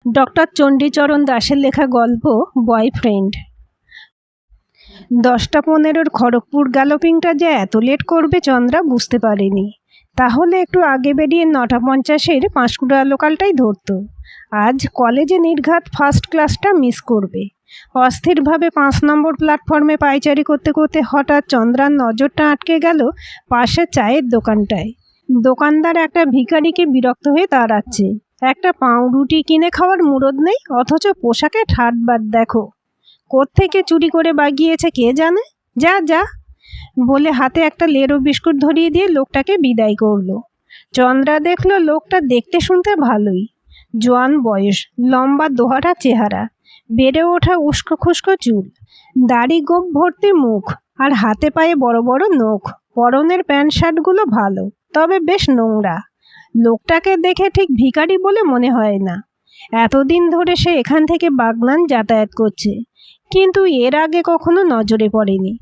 Doctor Chandicharan দাসের লেখা গল্প বয়ফ্রেন্ড। 10টা 15-র খড়গপুর গ্যালোপিংটা যে এত লেট করবে চন্দ্রা বুঝতে পারেনি। তাহলে একটু আগে বেরিয়ে 9টা 50-এর পাঁশকুড়া লোকালটাই ধরত। আজ কলেজে নির্ঘাত ফার্স্ট ক্লাসটা মিস করবে। অস্থিরভাবে 5 নম্বর প্ল্যাটফর্মে পায়চারি করতে করতে হঠাৎ চন্দ্রার নজরটা আটকে গেল পাশে চায়ের দোকানটায়। দোকানদার একটা ভিখারিকে বিরক্ত হয়ে দাঁড়াচ্ছে। একটা পাউরুটি কিনে খাওয়ার মুরদ নেই, অথচ পোশাকে ঠাটবাট দেখো। কোত্থেকে চুরি করে বাগিয়েছে কে জানে। যা যা বলে হাতে একটা লেরো বিস্কুট ধরিয়ে দিয়ে লোকটাকে বিদায় করলো। চন্দ্রা দেখলো লোকটা দেখতে শুনতে ভালোই, জোয়ান বয়স, লম্বা দোহারা চেহারা, বেড়ে ওঠা উস্কো খুস্কো চুল, দাড়ি গোপ ভর্তি মুখ, আর হাতে পায়ে বড় বড় নখ। পরনের প্যান্ট শার্টগুলো ভালো, তবে বেশ নোংরা। লোকটাকে দেখে ঠিক ভিখারি বলে মনে হয় না। এতদিন ধরে সে এখান থেকে বাগনান যাতায়াত করছে, কিন্তু এর আগে কখনো নজরে পড়েনি।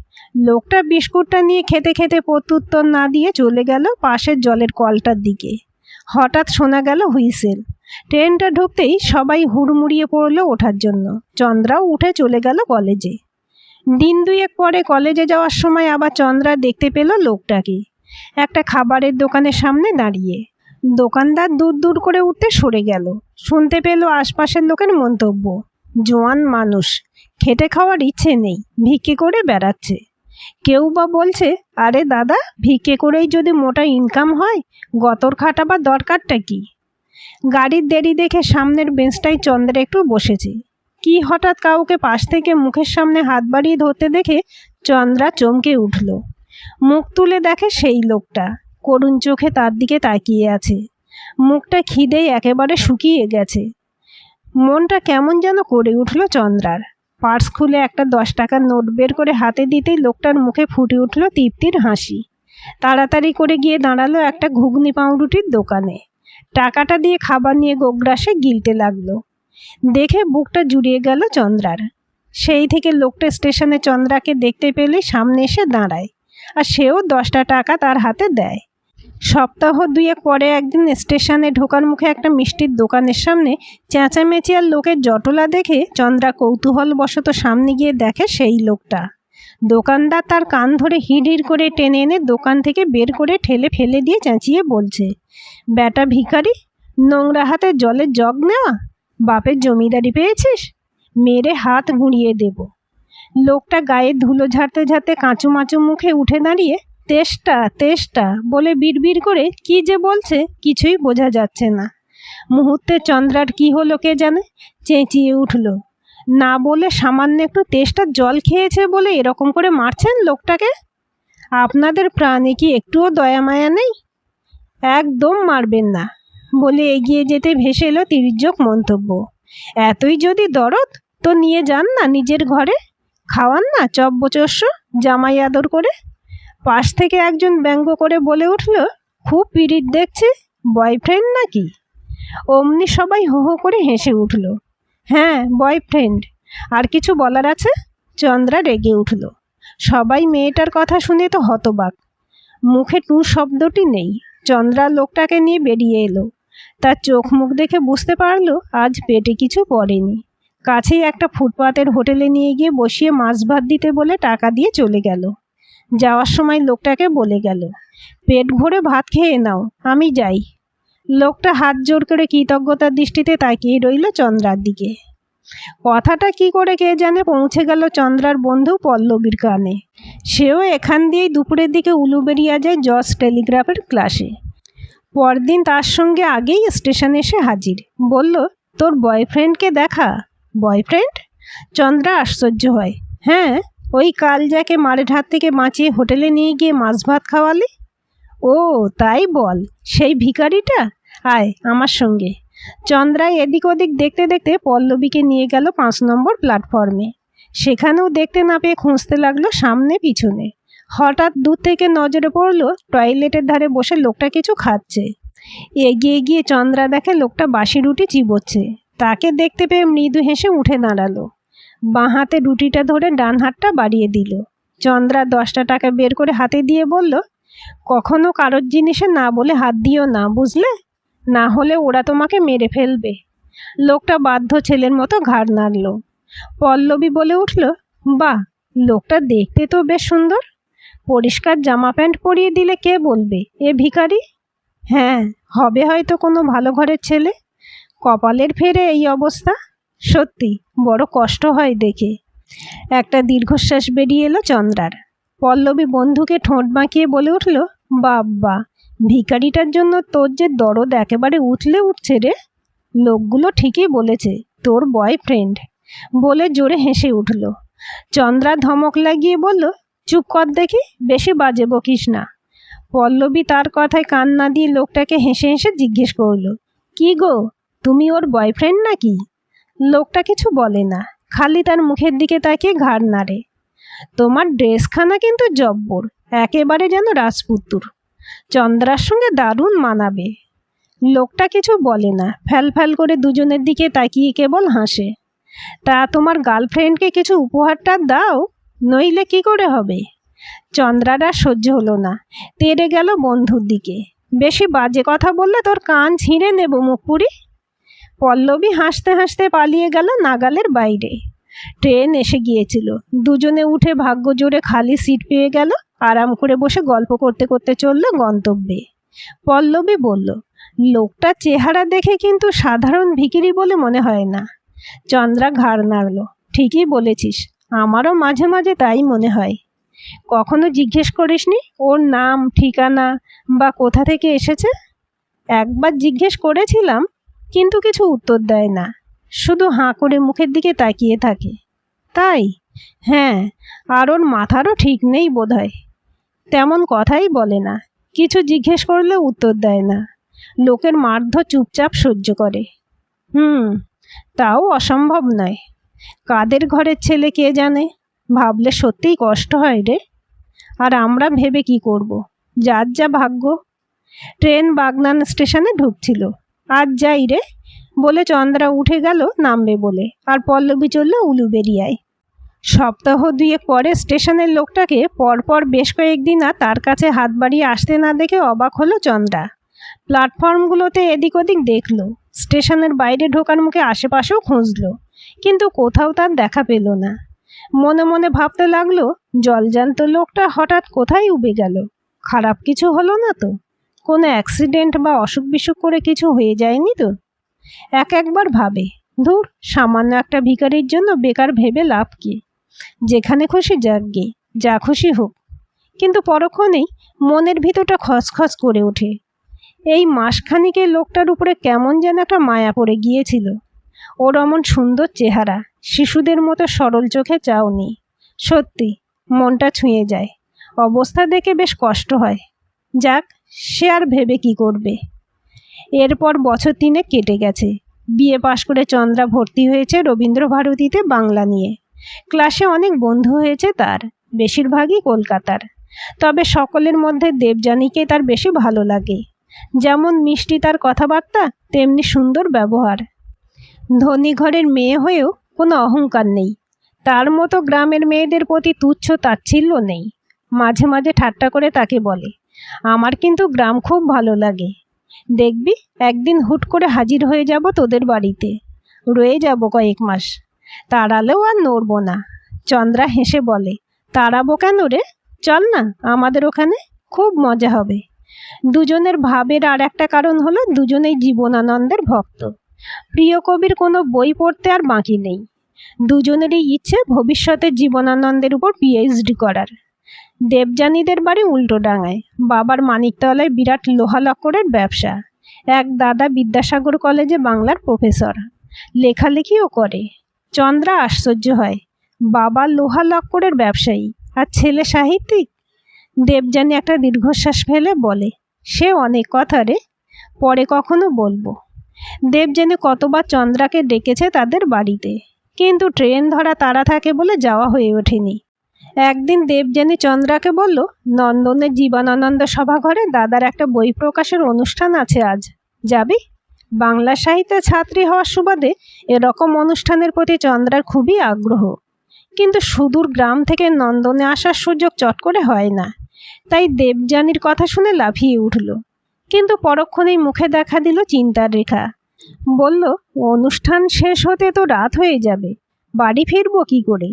লোকটা বিস্কুটটা নিয়ে খেতে খেতে প্রত্যুত্তর না দিয়ে চলে গেল পাশের জলের কলটার দিকে। হঠাৎ শোনা গেল হুইসেল। ট্রেনটা ঢুকতেই সবাই হুড়মুড়িয়ে পড়লো ওঠার জন্য। চন্দ্রাও উঠে চলে গেল কলেজে। দিন 2 পরে কলেজে যাওয়ার সময় আবার চন্দ্রা দেখতে পেল লোকটাকে একটা খাবারের দোকানের সামনে দাঁড়িয়ে। দোকানদার দূর দূর করে উঠতে সরে গেল। শুনতে পেল আশপাশের লোকের মন্তব্য, জোয়ান মানুষ, খেটে খাওয়ার ইচ্ছে নেই, ভিক্ষে করে বেড়াচ্ছে। কেউ বা বলছে, আরে দাদা, ভিক্ষে করেই যদি মোটা ইনকাম হয়, গতর খাটাবার দরকারটা কি। গাড়ির দেরি দেখে সামনের বেঞ্চটায় চন্দ্রা একটু বসেছে। কি হঠাৎ কাউকে পাশ থেকে মুখের সামনে হাত বাড়িয়ে ধরতে দেখে চন্দ্রা চমকে উঠল। মুখ তুলে দেখে সেই লোকটা করুণ চোখে তার দিকে তাকিয়ে আছে। মুখটা খিদেই একেবারে শুকিয়ে গেছে। মনটা কেমন যেন করে উঠল চন্দ্রার। পার্স খুলে একটা 10 টাকার নোট বের করে হাতে দিতেই লোকটার মুখে ফুটে উঠল তৃপ্তির হাসি। তাড়াতাড়ি করে গিয়ে দাঁড়ালো একটা ঘুগনি পাউরুটির দোকানে। টাকাটা দিয়ে খাবার নিয়ে গোগ্রাসে গিলতে লাগলো। দেখে বুকটা জুড়িয়ে গেল চন্দ্রার। সেই থেকে লোকটা স্টেশনে চন্দ্রাকে দেখতে পেলেই সামনে এসে দাঁড়ায়, আর সেও 10টা টাকা তার হাতে দেয়। সপ্তাহ 2 পরে একদিন স্টেশনে ঢোকার মুখে একটা মিষ্টির দোকানের সামনে চেঁচামেচি আর লোকের জটলা দেখে চন্দ্রা কৌতূহলবশত সামনে গিয়ে দেখে সেই লোকটা। দোকানদার তার কান ধরে হিড় করে টেনে এনে দোকান থেকে বের করে ঠেলে ফেলে দিয়ে চেঁচিয়ে বলছে, বেটা ভিখারি, নোংরা হাতে জলের জগ নেওয়া, বাপের জমিদারি পেয়েছিস, মেরে হাত গুঁড়িয়ে দেব। লোকটা গায়ে ধুলো ঝাড়তে ঝাড়তে কাঁচুমাচু মুখে উঠে দাঁড়িয়ে তেষ্টা তেষ্টা বলে বিড়বিড় করে কি যে বলছে কিছুই বোঝা যাচ্ছে না। মুহূর্তে চন্দ্রার কি হলো কে জানে, চেঁচিয়ে উঠল, না বলে সামান্য একটু তেষ্টার জল খেয়েছে বলে এরকম করে মারছেন লোকটাকে? আপনাদের প্রাণে কি একটুও দয়া মায়া নেই? একদম মারবেন না বলে এগিয়ে যেতে ভেসে এলো তির্যক মন্তব্য, এতই যদি দরদ তো নিয়ে যান না নিজের ঘরে, খাওয়ান না চব্বচস্য জামাই আদর করে। পাশ থেকে একজন ব্যঙ্গ করে বলে উঠল, খুব পীড়িত দেখছি, বয়ফ্রেন্ড নাকি? অমনি সবাই হো হো করে হেসে উঠল। হ্যাঁ, বয়ফ্রেন্ড। আর কিছু বলার আছে? চন্দ্রা রেগে উঠল। সবাই মেয়েটার কথা শুনে তো হতবাক। মুখে টু শব্দটি নেই। চন্দ্রা লোকটাকে নিয়ে বেরিয়ে এলো। তার চোখ মুখ দেখে বুঝতে পারলো আজ পেটে কিছু পড়েনি। কাছেই একটা ফুটপাতের হোটেলে নিয়ে গিয়ে বসিয়ে মাছ ভাত দিতে বলে টাকা দিয়ে চলে গেল। যাওয়ার সময় লোকটাকে বলে গেল, পেট ভরে ভাত খেয়ে নাও, আমি যাই। লোকটা হাত জোর করে কৃতজ্ঞতার দৃষ্টিতে তাকিয়ে রইল চন্দ্রার দিকে। কথাটা কি করে কে জানে পৌঁছে গেল চন্দ্রার বন্ধু পল্লবীর কানে। সেও এখান দিয়েই দুপুরের দিকে উলুবেড়িয়া যায় জজ টেলিগ্রাফের ক্লাসে। পরদিন তার সঙ্গে আগেই স্টেশনে এসে হাজির। বলল, তোর বয়ফ্রেন্ডকে দেখা। বয়ফ্রেন্ড? চন্দ্রা আশ্চর্য হয়। হ্যাঁ, ওই কাল যাকে মারের হাত থেকে বাঁচিয়ে হোটেলে নিয়ে গিয়ে মাছ ভাত খাওয়ালি। ও তাই বল, সেই ভিখারিটা? আয় আমার সঙ্গে। চন্দ্রায় এদিক ওদিক দেখতে দেখতে পল্লবীকে নিয়ে গেল 5 নম্বর প্ল্যাটফর্মে। সেখানেও দেখতে না পেয়ে খুঁজতে লাগলো সামনে পিছনে। হঠাৎ দূর থেকে নজরে পড়ল টয়লেটের ধারে বসে লোকটা কিছু খাচ্ছে। এগিয়ে গিয়ে চন্দ্রা দেখে লোকটা বাসি রুটি চিবোচ্ছে। তাকে দেখতে পেয়ে মৃদু হেসে উঠে দাঁড়ালো। বাঁ হাতে রুটিটা ধরে ডান হাতটা বাড়িয়ে দিল। চন্দ্রা 10টা টাকা বের করে হাতে দিয়ে বলল, কখনো কারোর জিনিসে না বলে হাত দিও না, বুঝলে? না হলে ওরা তোমাকে মেরে ফেলবে। লোকটা বাধ্য ছেলের মতো ঘাড় নাড়ল। পল্লবী বলে উঠল, বাহ, লোকটা দেখতে তো বেশ সুন্দর। পরিষ্কার জামা প্যান্ট পরিয়ে দিলে কে বলবে এ ভিখারি? হ্যাঁ, হবে হয়তো কোনো ভালো ঘরের ছেলে। কপালের ফেরে এই অবস্থা। সত্যি বড় কষ্ট হয় দেখে। একটা দীর্ঘশ্বাস বেরিয়ে এলো চন্দ্রার। পল্লবী বন্ধুকে ঠোঁট বাঁকিয়ে বলে উঠল, বাবা, ভিখারিটার জন্য তোর যে দরদ একেবারে উঠলে উঠছে রে। লোকগুলো ঠিকই বলেছে, তোর বয়ফ্রেন্ড। বলে জোরে হেসে উঠল। চন্দ্রা ধমক লাগিয়ে বলল, চুপ কর দেখি, বেশি বাজে বকিস না। পল্লবী তার কথায় কান না দিয়ে লোকটাকে হেসে হেসে জিজ্ঞেস করল, কি গো, তুমি ওর বয়ফ্রেন্ড নাকি? লোকটা কিছু বলে না, খালি তার মুখের দিকে তাকিয়ে ঘাড় নাড়ে। তোমার ড্রেসখানা কিন্তু জব্বর, একেবারে যেন রাজপুত্তুর। চন্দ্রার সঙ্গে দারুণ মানাবে। লোকটা কিছু বলে না, ফ্যাল ফ্যাল করে দুজনের দিকে তাকিয়ে কেবল হাসে। তা তোমার গার্লফ্রেন্ডকে কিছু উপহারটা দাও, নইলে কি করে হবে? চন্দ্রার আর সহ্য হলো না, তেড়ে গেল বন্ধুর দিকে। বেশি বাজে কথা বললে তোর কান ছিঁড়ে নেব মুখপুরি। পল্লবী হাসতে হাসতে পালিয়ে গেল নাগালের বাইরে। ট্রেন এসে গিয়েছিল। দুজনে উঠে ভাগ্য জোরে খালি সিট পেয়ে গেল। আরাম করে বসে গল্প করতে করতে চলল গন্তব্যে। পল্লবী বলল, লোকটার চেহারা দেখে কিন্তু সাধারণ ভিখিরি বলে মনে হয় না। চন্দ্রা ঘাড় নাড়ল, ঠিকই বলেছিস, আমারও মাঝে মাঝে তাই মনে হয়। কখনো জিজ্ঞেস করিসনি ওর নাম, ঠিকানা বা কোথা থেকে এসেছে? একবার জিজ্ঞেস করেছিলাম, কিন্তু কিছু উত্তর দেয় না, শুধু হাঁ করে মুখের দিকে তাকিয়ে থাকে। তাই? হ্যাঁ, আর ওর মাথারও ঠিক নেই বোধহয়। তেমন কথাই বলে না, কিছু জিজ্ঞেস করলে উত্তর দেয় না। লোকের মারধর চুপচাপ সহ্য করে। তাও অসম্ভব নয়। কাদের ঘরের ছেলে কে জানে। ভাবলে সত্যিই কষ্ট হয় রে। আর আমরা ভেবে কি করব? যার যা ভাগ্য। ট্রেন বাগনান স্টেশনে ঢুকছিল। আজ যাই রে বলে চন্দ্রা উঠে গেল নামবে বলে, আর পল্লবী চলল উলুবেড়িয়ায়। সপ্তাহ দুয়েক পরে স্টেশনের লোকটাকে পরপর বেশ কয়েকদিন আর তার কাছে হাত বাড়িয়ে আসতে না দেখে অবাক হলো চন্দ্রা। প্ল্যাটফর্মগুলোতে এদিক ওদিক দেখল, স্টেশনের বাইরে ঢোকার মুখে আশেপাশেও খুঁজল, কিন্তু কোথাও তার দেখা পেল না। মনে মনে ভাবতে লাগলো, জলজান্ত লোকটা হঠাৎ কোথায় উবে গেল? খারাপ কিছু হলো না তো? কোনো অ্যাক্সিডেন্ট বা অসুখ বিসুখ করে কিছু হয়ে যায়নি তো? একবার ভাবে, ধুর, সামান্য একটা ভিখারির জন্য বেকার ভেবে লাভ কি? যেখানে খুশি যাক গে, যা খুশি হোক। কিন্তু পরক্ষণেই মনের ভিতরটা খসখস করে ওঠে। এই মাসখানিকে লোকটার উপরে কেমন যেন একটা মায়া পড়ে গিয়েছিল। ওর অমন সুন্দর চেহারা, শিশুদের মতো সরল চোখে চাওনি। সত্যি মনটা ছুঁয়ে যায়। অবস্থা দেখে বেশ কষ্ট হয়। যাক, সে আর ভেবে কি করবে। এরপর বছর 3 কেটে গেছে। বিএ পাশ করে চন্দ্রা ভর্তি হয়েছে রবীন্দ্রভারতীতে বাংলা নিয়ে। ক্লাসে অনেক বন্ধু হয়েছে তার, বেশিরভাগই কলকাতার। তবে সকলের মধ্যে দেবযানীকে তার বেশি ভালো লাগে। যেমন মিষ্টি তার কথাবার্তা, তেমনি সুন্দর ব্যবহার। ধনী ঘরের মেয়ে হয়েও কোনো অহংকার নেই। তার মতো গ্রামের মেয়েদের প্রতি তুচ্ছ তাচ্ছিল্য নেই। মাঝে মাঝে ঠাট্টা করে তাকে বলে, আমার কিন্তু গ্রাম খুব ভালো লাগে। দেখবি একদিন হুট করে হাজির হয়ে যাব তোদের বাড়িতে, রয়ে যাব কয়েক মাস। তাড়ালেও আর নড়ব না। চন্দ্রা হেসে বলে, তাড়াবো কেন রে? চল না আমাদের ওখানে, খুব মজা হবে। দুজনের ভাবের আর একটা কারণ হলো দুজনেই জীবনানন্দের ভক্ত। প্রিয় কবির কোনো বই পড়তে আর বাকি নেই। দুজনেরই ইচ্ছে ভবিষ্যতে জীবনানন্দের উপর পিএইচডি করার। দেবযানীদের বাড়ি উল্টোডাঙায়। বাবার মানিকতলায় বিরাট লোহা লক্করের ব্যবসা। এক দাদা বিদ্যাসাগর কলেজে বাংলার প্রফেসর, লেখালেখিও করে। চন্দ্রা আশ্চর্য হয়, বাবা লোহা লক্করের ব্যবসায়ী আর ছেলে সাহিত্যিক। দেবযানী একটা দীর্ঘশ্বাস ফেলে বলে, সে অনেক কথা রে, পরে কখনো বলবো। দেবযানী কতবার চন্দ্রাকে ডেকেছে তাদের বাড়িতে, কিন্তু ট্রেন ধরা তাড়া থাকে বলে যাওয়া হয়ে ওঠেনি। একদিন দেবযানী চন্দ্রাকে বলল, নন্দনের জীবনানন্দ সভাঘরে দাদার একটা বই প্রকাশের অনুষ্ঠান আছে আজ, যাবি? বাংলা সাহিত্যের ছাত্রী হওয়ার সুবাদে এরকম অনুষ্ঠানের প্রতি চন্দ্রার খুবই আগ্রহ, কিন্তু সুদূর গ্রাম থেকে নন্দনে আসার সুযোগ চট করে হয় না। তাই দেবযানীর কথা শুনে লাফিয়ে উঠল, কিন্তু পরক্ষণেই মুখে দেখা দিল চিন্তার রেখা। বলল, অনুষ্ঠান শেষ হতে তো রাত হয়ে যাবে, বাড়ি ফিরবো কি করে?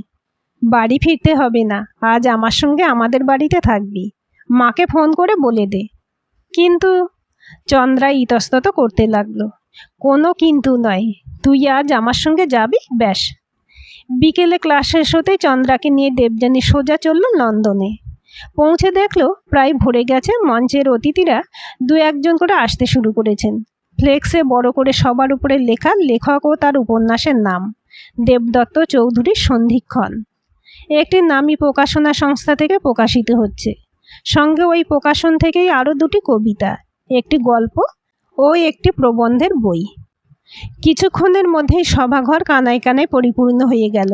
বাড়ি ফিরতে হবে না, আজ আমার সঙ্গে আমাদের বাড়িতে থাকবি, মাকে ফোন করে বলে দে। কিন্তু চন্দ্রা ইতস্তত করতে লাগলো। কোনো কিন্তু নয়, তুই আজ আমার সঙ্গে যাবি, ব্যাস। বিকেলে ক্লাস শেষ হতেই চন্দ্রাকে নিয়ে দেবযানী সোজা চলল নন্দনে। পৌঁছে দেখলো প্রায় ভরে গেছে। মঞ্চের অতিথিরা দু একজন করে আসতে শুরু করেছেন। ফ্লেক্সে বড় করে সবার উপরে লেখা লেখক ও তার উপন্যাসের নাম, দেবদত্ত চৌধুরীর সন্ধিক্ষণ। একটি নামী প্রকাশনা সংস্থা থেকে প্রকাশিত হচ্ছে। সঙ্গে ওই প্রকাশন থেকেই আরও দুটি কবিতা, একটি গল্প ও একটি প্রবন্ধের বই। কিছুক্ষণের মধ্যেই সভাঘর কানায় কানায় পরিপূর্ণ হয়ে গেল।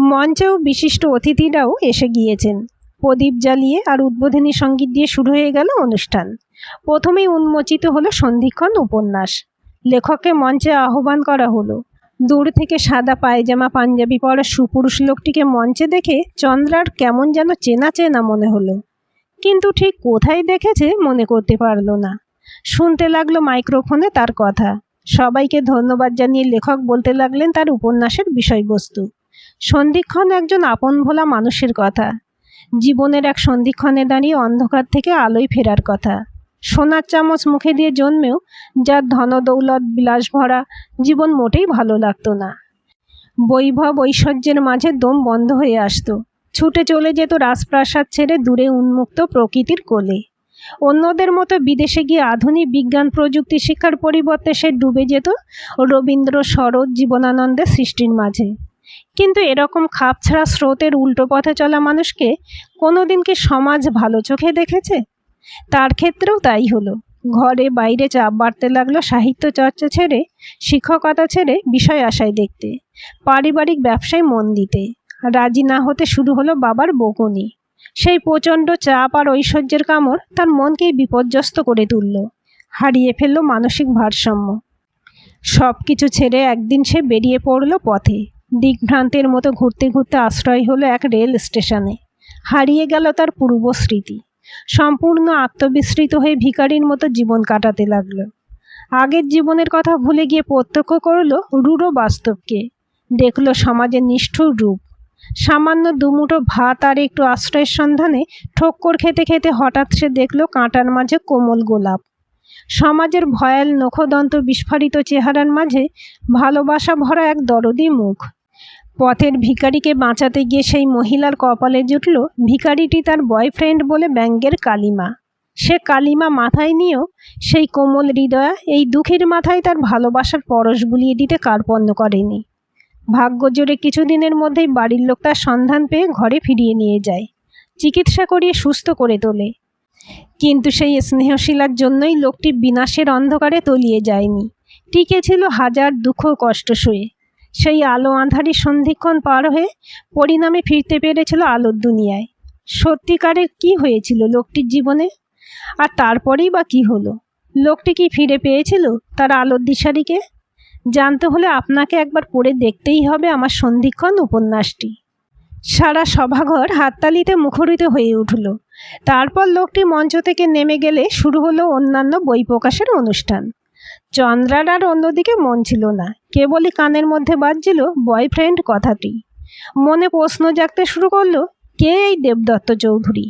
মঞ্চেও বিশিষ্ট অতিথিরাও এসে গিয়েছেন। প্রদীপ জ্বালিয়ে আর উদ্বোধনী সঙ্গীত দিয়ে শুরু হয়ে গেল অনুষ্ঠান। প্রথমেই উন্মোচিত হলো সন্ধিক্ষণ উপন্যাস। লেখককে মঞ্চে আহ্বান করা হলো। দূর থেকে সাদা পায়জামা পাঞ্জাবি পরা সুপুরুষ লোকটিকে মঞ্চে দেখে চন্দ্রার কেমন যেন চেনা চেনা মনে হলো, কিন্তু ঠিক কোথায় দেখেছে মনে করতে পারল না। শুনতে লাগলো মাইক্রোফোনে তার কথা। সবাইকে ধন্যবাদ জানিয়ে লেখক বলতে লাগলেন তার উপন্যাসের বিষয়বস্তু। সন্ধিক্ষণ একজন আপন ভোলা মানুষের কথা, জীবনের এক সন্ধিক্ষণে দাঁড়িয়ে অন্ধকার থেকে আলোয় ফেরার কথা। সোনার চামচ মুখে দিয়ে জন্মেও যার ধনদৌলত বিলাস ভরা জীবন মোটেই ভালো লাগতো না। বৈভব ঐশ্বর্যের মাঝে দম বন্ধ হয়ে আসতো। ছুটে চলে যেত রাজপ্রাসাদ ছেড়ে দূরে উন্মুক্ত প্রকৃতির কোলে। অন্যদের মতো বিদেশে গিয়ে আধুনিক বিজ্ঞান প্রযুক্তি শিক্ষার পরিবর্তে সে ডুবে যেত রবীন্দ্র শরৎ জীবনানন্দের সৃষ্টির মাঝে। কিন্তু এরকম খাপছাড়া স্রোতের উল্টো পথে চলা মানুষকে কোনোদিন কি সমাজ ভালো চোখে দেখেছে? তার ক্ষেত্রেও তাই হলো। ঘরে বাইরে চাপ বাড়তে লাগলো সাহিত্য চর্চা ছেড়ে, শিক্ষকতা ছেড়ে বিষয় আশায় দেখতে, পারিবারিক ব্যবসায় মন দিতে। রাজি না হতে শুরু হলো বাবার বকুনি। সেই প্রচণ্ড চাপ আর ঐশ্বর্যের কামড় তার মনকেই বিপর্যস্ত করে তুলল। হারিয়ে ফেলল মানসিক ভারসাম্য। সব কিছু ছেড়ে একদিন সে বেরিয়ে পড়ল পথে। দিগ্ভ্রান্তের মতো ঘুরতে ঘুরতে আশ্রয় হলো এক রেল স্টেশনে। হারিয়ে গেল তার পূর্ব স্মৃতি। সম্পূর্ণ আত্মবিস্মৃত হয়ে ভিখারির মতো জীবন কাটাতে লাগলো। আগের জীবনের কথা ভুলে গিয়ে প্রত্যক্ষ করল রূঢ় বাস্তবকে। দেখল সমাজের নিষ্ঠুর রূপ। সামান্য দুমুঠো ভাত আর একটু আশ্রয়ের সন্ধানে ঠক্কর খেতে খেতে হঠাৎ সে দেখল কাঁটার মাঝে কোমল গোলাপ। সমাজের ভয়াল নখদন্ত বিস্ফারিত চেহারার মাঝে ভালোবাসা ভরা এক দরদি মুখ। পথের ভিখারিকে বাঁচাতে গিয়ে সেই মহিলার কপালে জুটল ভিখারিটি তার বয়ফ্রেন্ড বলে ব্যঙ্গের কালিমা। সে কালিমা মাথায় নিয়েও সেই কোমল হৃদয়া এই দুঃখীর মাথায় তার ভালোবাসার পরশ বুলিয়ে দিতে কার্পণ্য করেনি। ভাগ্য জোরে কিছুদিনের মধ্যেই বাড়ির লোক তার সন্ধান পেয়ে ঘরে ফিরিয়ে নিয়ে যায়, চিকিৎসা করিয়ে সুস্থ করে তোলে। কিন্তু সেই স্নেহশীলার জন্যই লোকটি বিনাশের অন্ধকারে তলিয়ে যায়নি, টিকে ছিল হাজার দুঃখ কষ্ট সয়ে। সেই আলো আঁধারি সন্ধিক্ষণ পার হয়ে পরিণামে ফিরতে পেরেছিল আলোর দুনিয়ায়। সত্যিকারের কি হয়েছিল লোকটির জীবনে? আর তারপরেই বা কি হলো? লোকটি কি ফিরে পেয়েছিল তার আলোর দিশারিকে? জানতে হলে আপনাকে একবার পড়ে দেখতেই হবে আমার সন্ধিক্ষণ উপন্যাসটি। সারা সভাঘর হাততালিতে মুখরিত হয়ে উঠল। তারপর লোকটি মঞ্চ থেকে নেমে গেলে শুরু হলো অন্যান্য বই প্রকাশের অনুষ্ঠান। চন্দ্রার আর অন্যদিকে মন ছিল না, কেবলই কানের মধ্যে বাজছিল বয়ফ্রেন্ড কথাটি। মনে প্রশ্ন জাগতে শুরু করলো, কে এই দেবদত্ত চৌধুরী?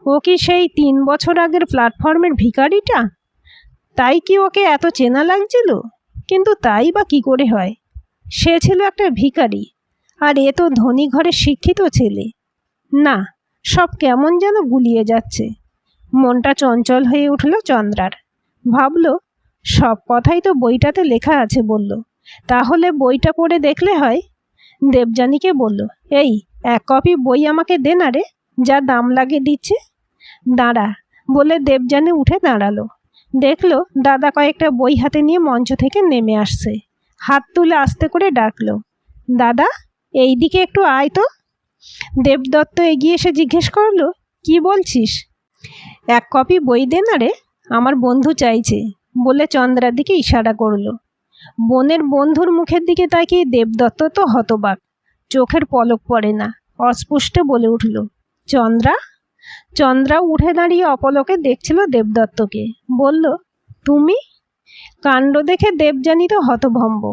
ও কি সেই 3 বছর আগের প্ল্যাটফর্মের ভিখারিটা? তাই কি ওকে এত চেনা লাগছিল? কিন্তু তাই বা কি করে হয়? সে ছিল একটা ভিখারি, আর এ তো ধনী ঘরে শিক্ষিত ছেলে। না, সব কেমন যেন গুলিয়ে যাচ্ছে। মনটা চঞ্চল হয়ে উঠল চন্দ্রার। ভাবল, সব কথাই তো বইটাতে লেখা আছে বলল, তাহলে বইটা পড়ে দেখলে হয়। দেবযানীকে বলল, এই 1 কপি বই আমাকে দে না রে, যা দাম লাগে দিচ্ছে। দাঁড়া বলে দেবযানী উঠে দাঁড়ালো। দেখলো দাদা কয়েকটা বই হাতে নিয়ে মঞ্চ থেকে নেমে আসছে। হাত তুলে আস্তে করে ডাকলো, দাদা এই দিকে একটু আয় তো। দেবদত্ত এগিয়ে এসে জিজ্ঞেস করলো, কি বলছিস? 1 কপি বই দে না রে, আমার বন্ধু চাইছে বলে চন্দ্রার দিকে ইশারা করলো। বোনের বন্ধুর মুখের দিকে তাকিয়ে দেবদত্ত তো হতবাক, চোখের পলক পড়ে না, অস্পষ্টে বলে উঠল, চন্দ্রা। চন্দ্রা উঠে দাঁড়িয়ে অপলকে দেখছিল দেবদত্তকে। বলল, তুমি? কাণ্ড দেখে দেবযানী তো হতভম্ব।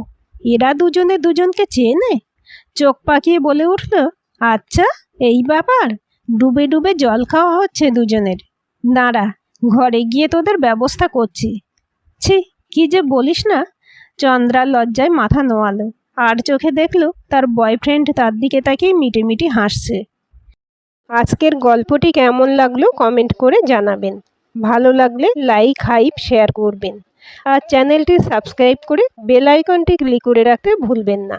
এরা দুজনে দুজনকে চেনে? চোখ পাকিয়ে বলে উঠল, আচ্ছা এই ব্যাপার, ডুবে ডুবে জল খাওয়া হচ্ছে দুজনের। দাঁড়া, ঘরে গিয়ে তোদের ব্যবস্থা করছি। ছি, কি যে বলিস না। চন্দ্রা লজ্জায় মাথা নোয়ালো, আর চোখে দেখলো তার বয়ফ্রেন্ড তার দিকে তাকিয়ে মিটিমিটি হাসছে। আজকের গল্পটি কেমন লাগলো কমেন্ট করে জানাবেন। ভালো লাগলে লাইক, হাইপ, শেয়ার করবেন। আর চ্যানেলটি সাবস্ক্রাইব করে বেল আইকনটি ক্লিক করে রাখতে ভুলবেন না।